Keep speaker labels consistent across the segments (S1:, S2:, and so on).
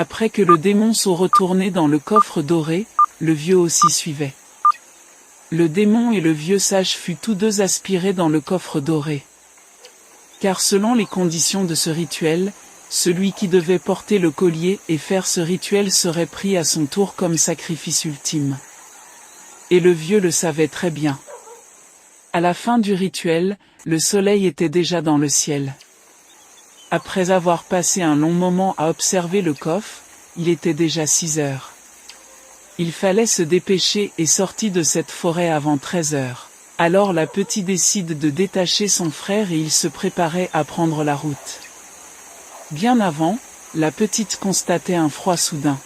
S1: Après que le démon soit retourné dans le coffre doré, le vieux aussi suivait. Le démon et le vieux sage furent tous deux aspirés dans le coffre doré. Car selon les conditions de ce rituel, celui qui devait porter le collier et faire ce rituel serait pris à son tour comme sacrifice ultime. Et le vieux le savait très bien. À la fin du rituel, le soleil était déjà dans le ciel. Après avoir passé un long moment à observer le coffre, il était déjà 6 heures. Il fallait se dépêcher et sortir de cette forêt avant 13 heures. Alors la petite décide de détacher son frère et il se préparait à prendre la route. Bien avant, la petite constatait un froid soudain.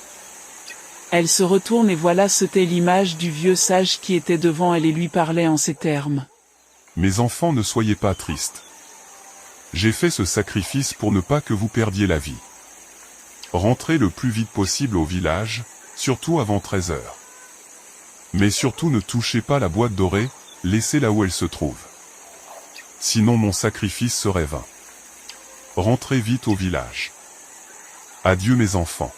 S1: Elle se retourne et voilà c'était l'image du vieux sage qui était devant elle et lui parlait en ces termes.
S2: Mes enfants, ne soyez pas tristes. J'ai fait ce sacrifice pour ne pas que vous perdiez la vie. Rentrez le plus vite possible au village, surtout avant 13 heures. Mais surtout ne touchez pas la boîte dorée, laissez-la où elle se trouve. Sinon mon sacrifice serait vain. Rentrez vite au village. Adieu mes enfants.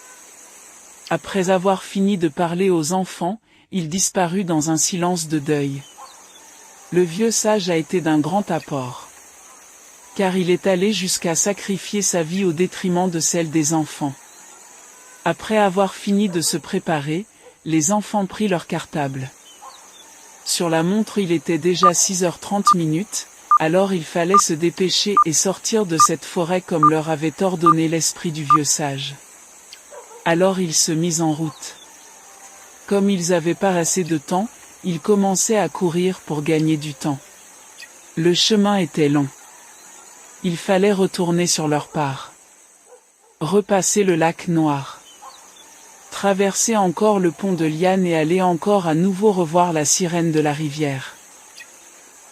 S1: Après avoir fini de parler aux enfants, il disparut dans un silence de deuil. Le vieux sage a été d'un grand apport. Car il est allé jusqu'à sacrifier sa vie au détriment de celle des enfants. Après avoir fini de se préparer, les enfants prirent leur cartable. Sur la montre il était déjà 6h30, alors il fallait se dépêcher et sortir de cette forêt comme leur avait ordonné l'esprit du vieux sage. Alors ils se mirent en route. Comme ils n'avaient pas assez de temps, ils commençaient à courir pour gagner du temps. Le chemin était long. Il fallait retourner sur leur part. Repasser le lac Noir. Traverser encore le pont de Liane et aller encore à nouveau revoir la sirène de la rivière.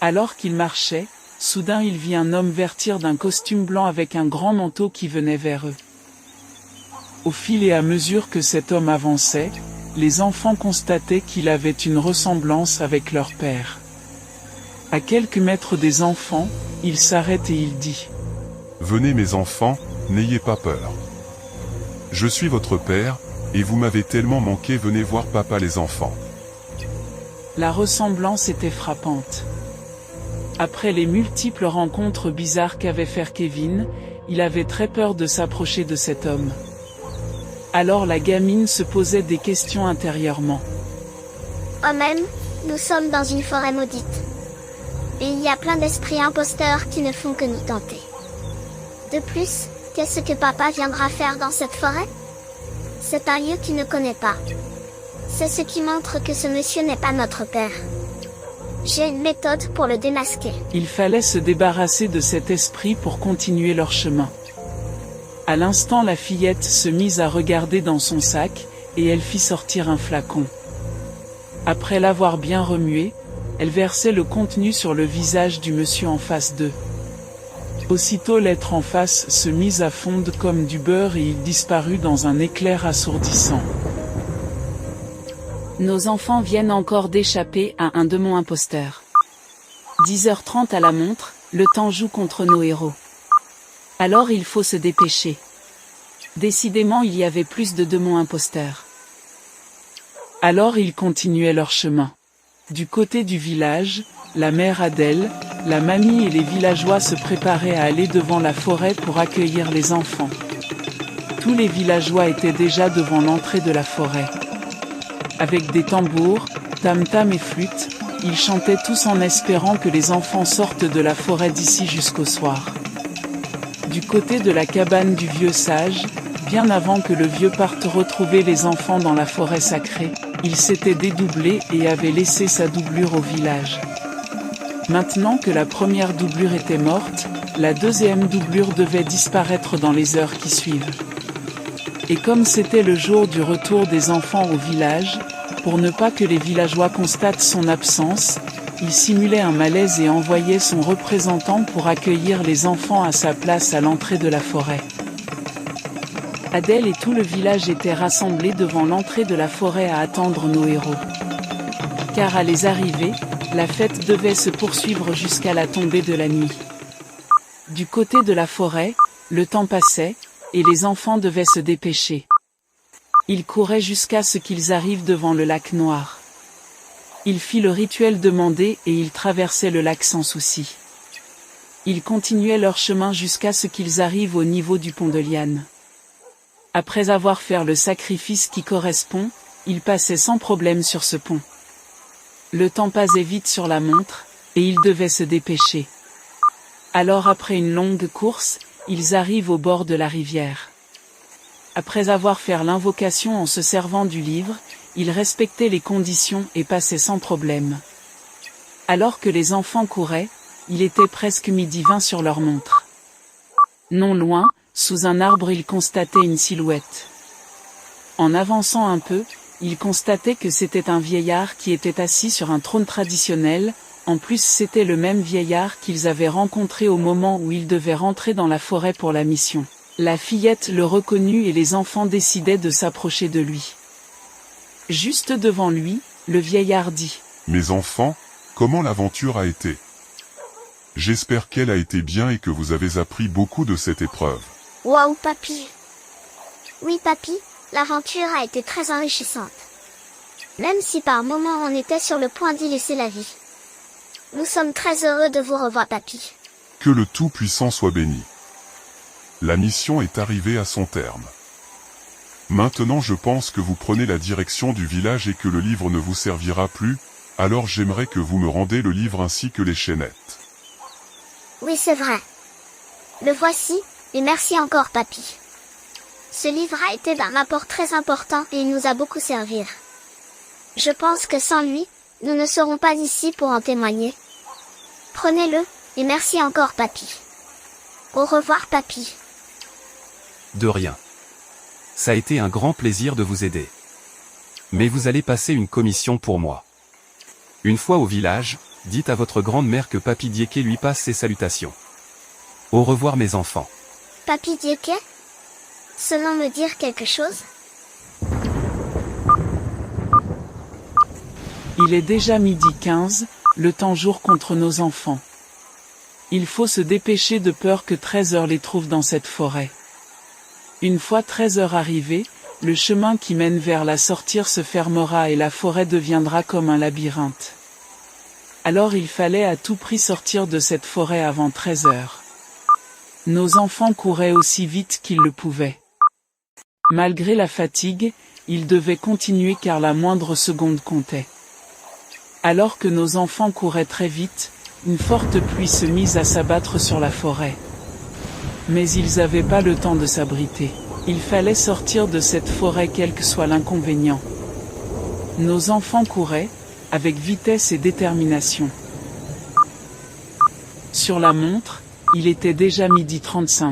S1: Alors qu'ils marchaient, soudain il vit un homme vêtir d'un costume blanc avec un grand manteau qui venait vers eux. Au fil et à mesure que cet homme avançait, les enfants constataient qu'il avait une ressemblance avec leur père. À quelques mètres des enfants, il s'arrête et il dit :
S2: Venez mes enfants, n'ayez pas peur. Je suis votre père, et vous m'avez tellement manqué, venez voir papa les enfants.
S1: La ressemblance était frappante. Après les multiples rencontres bizarres qu'avait fait Kevin, il avait très peur de s'approcher de cet homme. Alors la gamine se posait des questions intérieurement.
S3: Oh même, nous sommes dans une forêt maudite. Et il y a plein d'esprits imposteurs qui ne font que nous tenter. De plus, qu'est-ce que papa viendra faire dans cette forêt? C'est un lieu qu'il ne connaît pas. C'est ce qui montre que ce monsieur n'est pas notre père. J'ai une méthode pour le démasquer.
S1: Il fallait se débarrasser de cet esprit pour continuer leur chemin. À l'instant la fillette se mit à regarder dans son sac, et elle fit sortir un flacon. Après l'avoir bien remué, elle versait le contenu sur le visage du monsieur en face d'eux. Aussitôt l'être en face se mit à fondre comme du beurre et il disparut dans un éclair assourdissant.
S4: Nos enfants viennent encore d'échapper à un démon imposteur. 10h30 à la montre, le temps joue contre nos héros. Alors il faut se dépêcher. Décidément il y avait plus de démons imposteurs.
S1: Alors ils continuaient leur chemin. Du côté du village, la mère Adèle, la mamie et les villageois se préparaient à aller devant la forêt pour accueillir les enfants. Tous les villageois étaient déjà devant l'entrée de la forêt. Avec des tambours, tam-tam et flûtes, ils chantaient tous en espérant que les enfants sortent de la forêt d'ici jusqu'au soir. Du côté de la cabane du vieux sage, bien avant que le vieux parte retrouver les enfants dans la forêt sacrée, il s'était dédoublé et avait laissé sa doublure au village. Maintenant que la première doublure était morte, la deuxième doublure devait disparaître dans les heures qui suivent. Et comme c'était le jour du retour des enfants au village, pour ne pas que les villageois constatent son absence, il simulait un malaise et envoyait son représentant pour accueillir les enfants à sa place à l'entrée de la forêt. Adèle et tout le village étaient rassemblés devant l'entrée de la forêt à attendre nos héros. Car à les arriver, la fête devait se poursuivre jusqu'à la tombée de la nuit. Du côté de la forêt, le temps passait, et les enfants devaient se dépêcher. Ils couraient jusqu'à ce qu'ils arrivent devant le lac Noir. Il fit le rituel demandé et ils traversaient le lac sans souci. Ils continuaient leur chemin jusqu'à ce qu'ils arrivent au niveau du pont de liane. Après avoir fait le sacrifice qui correspond, ils passaient sans problème sur ce pont. Le temps passait vite sur la montre, et ils devaient se dépêcher. Alors après une longue course, ils arrivent au bord de la rivière. Après avoir fait l'invocation en se servant du livre, ils respectaient les conditions et passaient sans problème. Alors que les enfants couraient, il était presque 12h20 sur leur montre. Non loin, sous un arbre ils constataient une silhouette. En avançant un peu, ils constataient que c'était un vieillard qui était assis sur un trône traditionnel, en plus c'était le même vieillard qu'ils avaient rencontré au moment où ils devaient rentrer dans la forêt pour la mission. La fillette le reconnut et les enfants décidaient de s'approcher de lui. Juste devant lui, le vieillard dit :
S2: « Mes enfants, comment l'aventure a été ? J'espère qu'elle a été bien et que vous avez appris beaucoup de cette épreuve. »
S3: Waouh, papy. Oui, papy, l'aventure a été très enrichissante. Même si par moments on était sur le point d'y laisser la vie. Nous sommes très heureux de vous revoir, papy.
S2: Que le Tout-Puissant soit béni. La mission est arrivée à son terme. Maintenant je pense que vous prenez la direction du village et que le livre ne vous servira plus, alors j'aimerais que vous me rendez le livre ainsi que les chaînettes.
S3: Oui, c'est vrai. Le voici, et merci encore, papy. Ce livre a été d'un apport très important et il nous a beaucoup servi. Je pense que sans lui, nous ne serons pas ici pour en témoigner. Prenez-le, et merci encore, papy. Au revoir, papy.
S5: De rien. Ça a été un grand plaisir de vous aider. Mais vous allez passer une commission pour moi. Une fois au village, dites à votre grande-mère que Papy Diéké lui passe ses salutations. Au revoir mes enfants.
S3: Papy Diéké ? Cela me dire quelque chose ?
S1: Il est déjà 12h15, le temps jour contre nos enfants. Il faut se dépêcher de peur que 13h les trouve dans cette forêt. Une fois 13h arrivé, le chemin qui mène vers la sortie se fermera et la forêt deviendra comme un labyrinthe. Alors il fallait à tout prix sortir de cette forêt avant 13h. Nos enfants couraient aussi vite qu'ils le pouvaient. Malgré la fatigue, ils devaient continuer car la moindre seconde comptait. Alors que nos enfants couraient très vite, une forte pluie se mit à s'abattre sur la forêt. Mais ils n'avaient pas le temps de s'abriter. Il fallait sortir de cette forêt quel que soit l'inconvénient. Nos enfants couraient, avec vitesse et détermination. Sur la montre, il était déjà 12h35.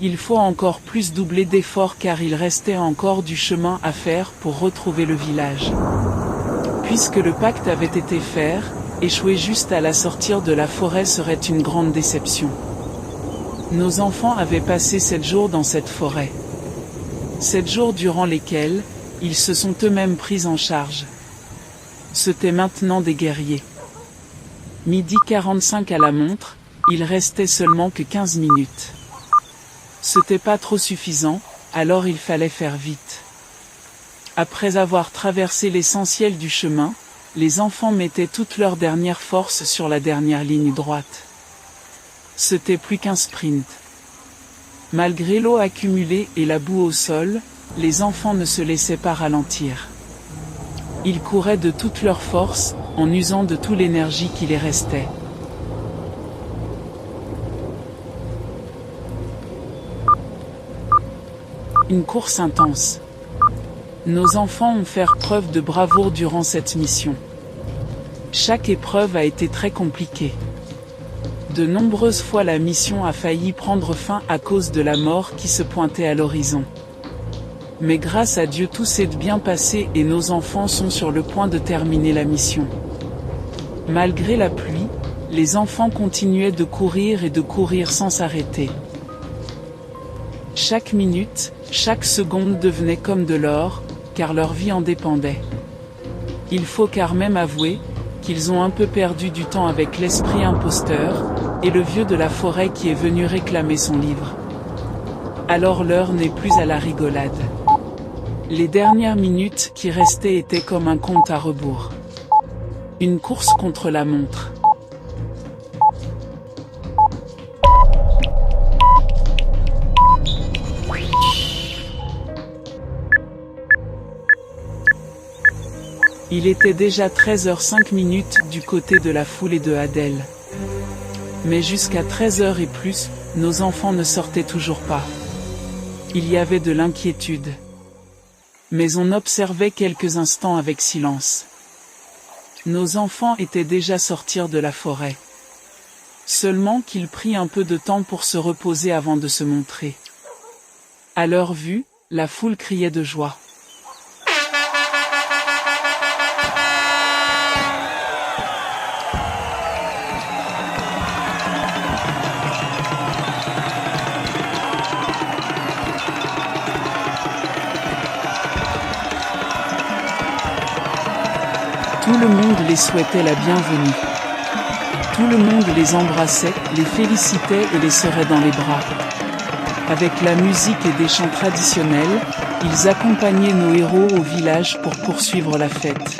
S1: Il faut encore plus doubler d'efforts car il restait encore du chemin à faire pour retrouver le village. Puisque le pacte avait été fait, échouer juste à la sortie de la forêt serait une grande déception. Nos enfants avaient passé 7 jours dans cette forêt. 7 jours durant lesquels, ils se sont eux-mêmes pris en charge. C'étaient maintenant des guerriers. 12h45 à la montre, il restait seulement que 15 minutes. C'était pas trop suffisant, alors il fallait faire vite. Après avoir traversé l'essentiel du chemin, les enfants mettaient toute leur dernière force sur la dernière ligne droite. C'était plus qu'un sprint. Malgré l'eau accumulée et la boue au sol, les enfants ne se laissaient pas ralentir. Ils couraient de toute leur force, en usant de toute l'énergie qui les restait. Une course intense. Nos enfants ont fait preuve de bravoure durant cette mission. Chaque épreuve a été très compliquée. De nombreuses fois la mission a failli prendre fin à cause de la mort qui se pointait à l'horizon. Mais grâce à Dieu tout s'est bien passé et nos enfants sont sur le point de terminer la mission. Malgré la pluie, les enfants continuaient de courir et de courir sans s'arrêter. Chaque minute, chaque seconde devenait comme de l'or, car leur vie en dépendait. Il faut car même avouer qu'ils ont un peu perdu du temps avec l'esprit imposteur, et le vieux de la forêt qui est venu réclamer son livre. Alors l'heure n'est plus à la rigolade. Les dernières minutes qui restaient étaient comme un compte à rebours. Une course contre la montre. Il était déjà 13h05 du côté de la foule et de Adèle. Mais jusqu'à 13h et plus, nos enfants ne sortaient toujours pas. Il y avait de l'inquiétude. Mais on observait quelques instants avec silence. Nos enfants étaient déjà sortis de la forêt. Seulement qu'ils prit un peu de temps pour se reposer avant de se montrer. À leur vue, la foule criait de joie. Tout le monde les souhaitait la bienvenue. Tout le monde les embrassait, les félicitait et les serrait dans les bras. Avec la musique et des chants traditionnels, ils accompagnaient nos héros au village pour poursuivre la fête.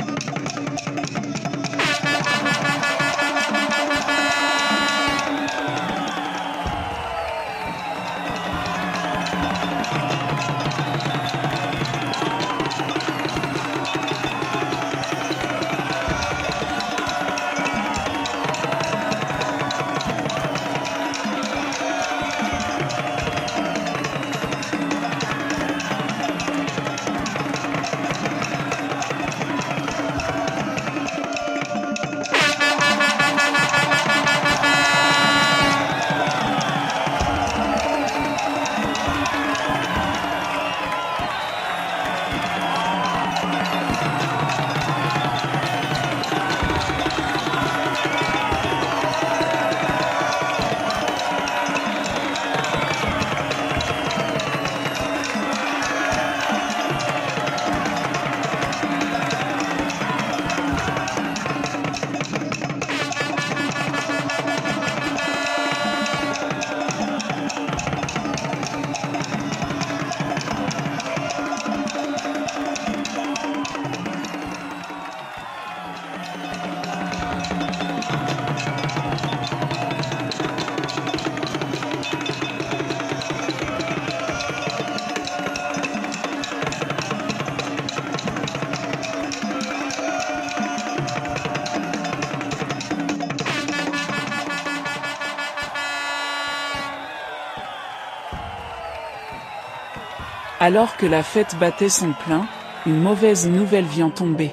S1: Alors que la fête battait son plein, une mauvaise nouvelle vient tomber.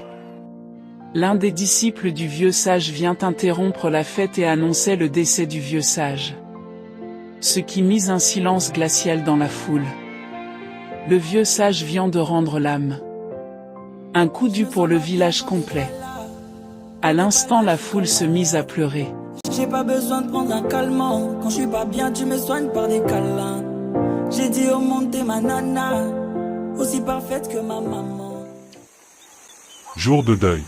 S1: L'un des disciples du vieux sage vient interrompre la fête et annonçait le décès du vieux sage. Ce qui mit un silence glacial dans la foule. Le vieux sage vient de rendre l'âme. Un coup dur pour le village complet. À l'instant, la foule se mise à pleurer.
S6: J'ai pas besoin de prendre un calmant. Quand je suis pas bien, tu me soignes par des câlins. J'ai dit au monde t'es ma nana, aussi parfaite que ma maman.
S2: Jour de deuil.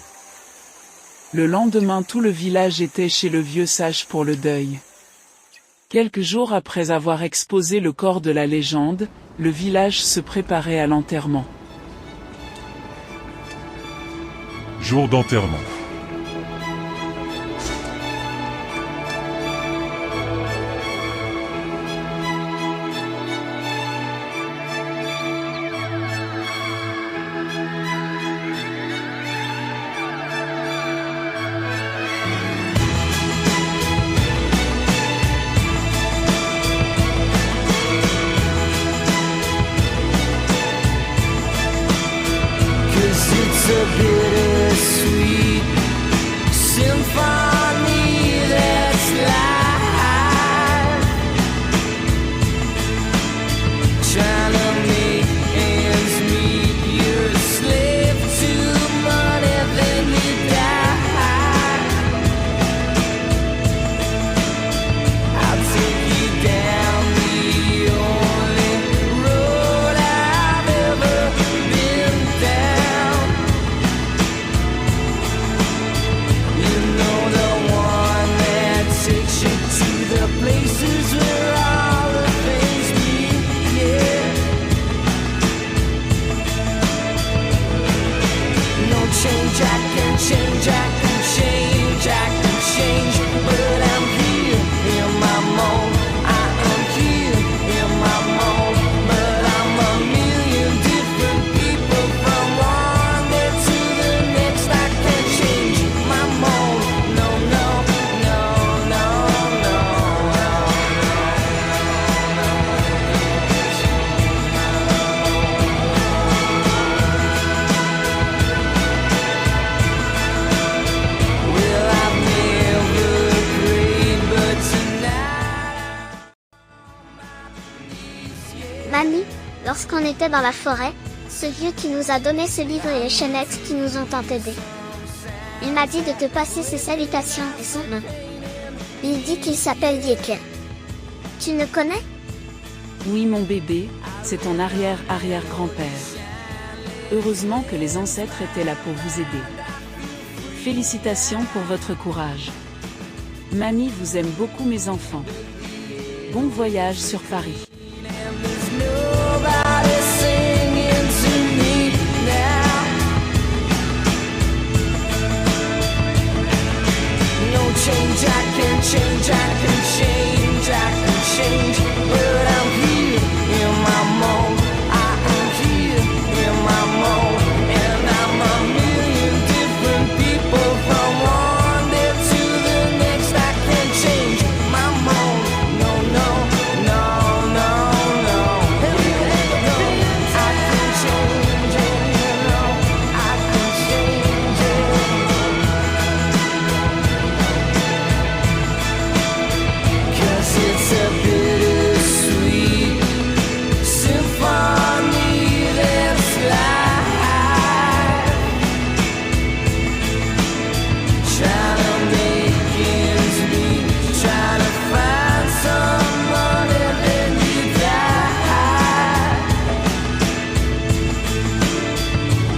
S1: Le lendemain, tout le village était chez le vieux sage pour le deuil. Quelques jours après avoir exposé le corps de la légende, le village se préparait à l'enterrement.
S2: Jour d'enterrement.
S6: It's a bittersweet symphony that's live, trying to make ends meet. You're a slave to money, then you die. I'll take you down the only road I've ever been down.
S3: Lorsqu'on était dans la forêt, ce vieux qui nous a donné ce livre et les chaînettes qui nous ont tant aidés. Il m'a dit de te passer ses salutations et son nom. Il dit qu'il s'appelle Yeke. Tu le connais?
S4: Oui mon bébé, c'est ton arrière-arrière-grand-père. Heureusement que les ancêtres étaient là pour vous aider. Félicitations pour votre courage. Mamie vous aime beaucoup mes enfants. Bon voyage sur Paris.
S6: Change, I can change, I can change, I can change. But I'm here in my mode. I am here in my mode. And I'm a million different people from one day to the next. I can change my mode. No, no, no, no, no. No, I can change it, you know. I can change it. It's a bittersweet symphony that's life. Trying to make ends meet, trying to find someone and then you die.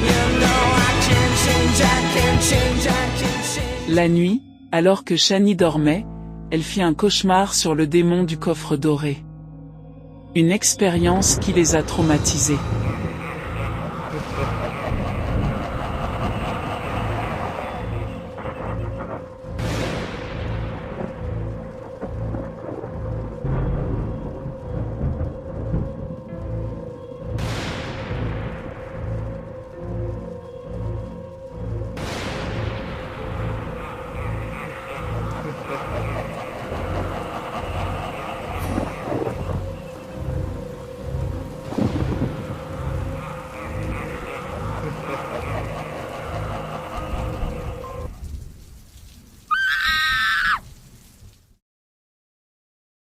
S6: You know I can change, I can change, I can change.
S1: La nuit, alors que Shani dormait, elle fit un cauchemar sur le démon du coffre doré. Une expérience qui les a traumatisés.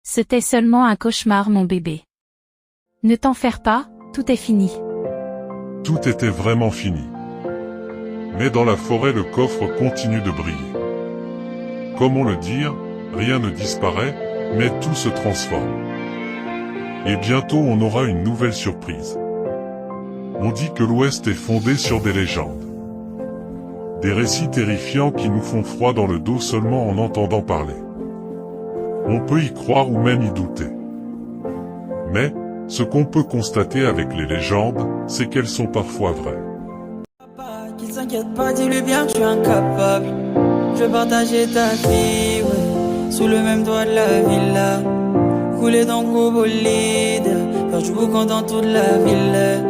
S7: C'était seulement un cauchemar mon bébé. Ne t'en faire pas, tout est fini.
S2: Tout était vraiment fini. Mais dans la forêt, le coffre continue de briller. Comment le dire, rien ne disparaît, mais tout se transforme. Et bientôt on aura une nouvelle surprise. On dit que l'Ouest est fondé sur des légendes. Des récits terrifiants qui nous font froid dans le dos seulement en entendant parler. On peut y croire ou même y douter. Mais, ce qu'on peut constater avec les légendes, c'est qu'elles sont parfois vraies.
S6: Qu'il s'inquiète pas, dis-lui bien que je suis incapable. Je veux partager ta vie, ouais, sous le même toit de la villa. Couler dans le gros bolide, faire du boucan dans toute la ville.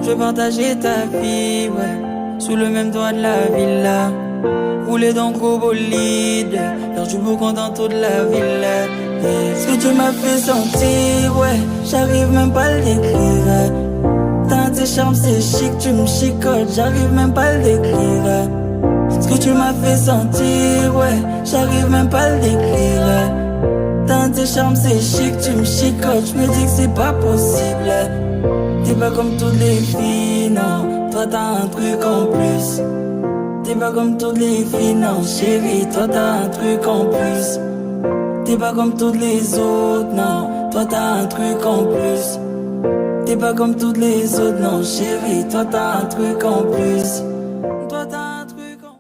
S6: Je veux partager ta vie, ouais, sous le même toit de la villa. Rouler dans le gros bolide, faire du boucan dans toute la ville. Et ce que tu m'as fait sentir, ouais, j'arrive même pas à le décrire. T'as tes charmes, c'est chic, tu me chicotes, j'arrive même pas à le décrire. Ce que tu m'as fait sentir, ouais, j'arrive même pas à le décrire. T'as tes charmes, c'est chic, tu me chicotes, je me dis que c'est pas possible. T'es pas comme toutes les filles, non, toi t'as un truc en plus. T'es pas comme toutes les filles, non chérie, toi t'as un truc en plus. T'es pas comme toutes les autres, non, toi t'as un truc en plus. T'es pas comme toutes les autres, non chérie, toi t'as un truc en plus.